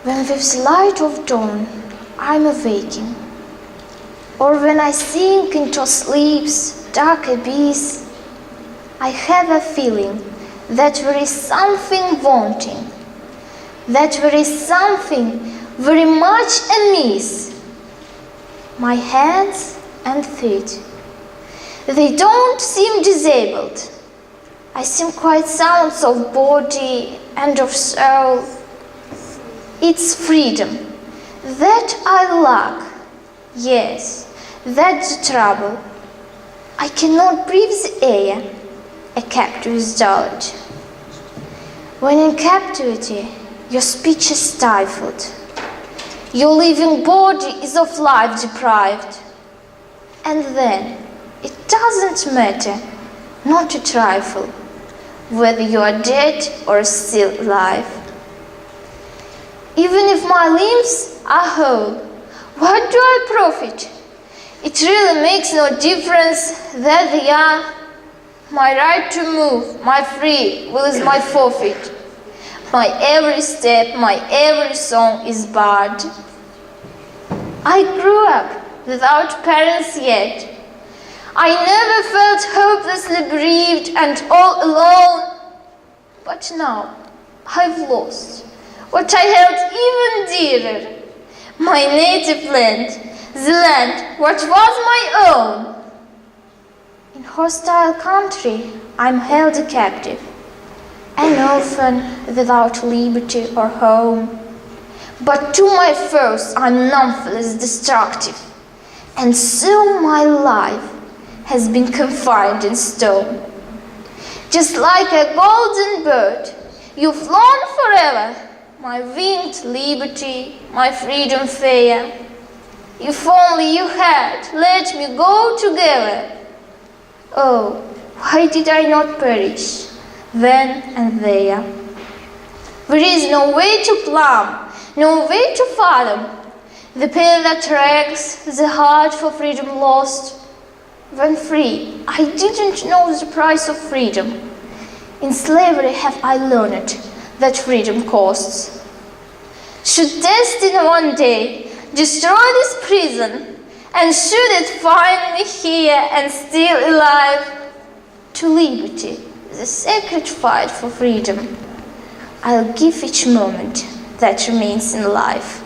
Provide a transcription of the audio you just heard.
When with the light of dawn I'm awaking, or when I sink into sleep's dark abyss, I have a feeling that there is something wanting, that there is something very much amiss. My hands and feet, they don't seem disabled. I seem quite sound of body and of soul. It's freedom that I lack. Yes, that's the trouble. I cannot breathe the air a captive is dulled. When in captivity, your speech is stifled. Your living body is of life deprived. And then, it doesn't matter, not a trifle, whether you are dead or still alive. Even if my limbs are whole, what do I profit? It really makes no difference that they are. My right to move, my free will is my forfeit. My every step, my every song is barred. I grew up without parents yet. I never felt hopelessly bereaved and all alone. But now I've lost what I held even dearer, my native land, the land what was my own. In hostile country I'm held a captive, an orphan without liberty or home. But to my foes I'm nonetheless destructive, and so my life has been confined in stone. Just like a golden bird, you've flown forever, my winged liberty, my freedom fair. If only you had let me go together. Oh, why did I not perish then and there? There is no way to plumb, no way to fathom the pain that wrecks the heart for freedom lost. When free, I didn't know the price of freedom. In slavery have I learned that freedom costs. Should destiny one day destroy this prison, and should it find me here and still alive, to liberty, the sacred fight for freedom, I'll give each moment that remains in life.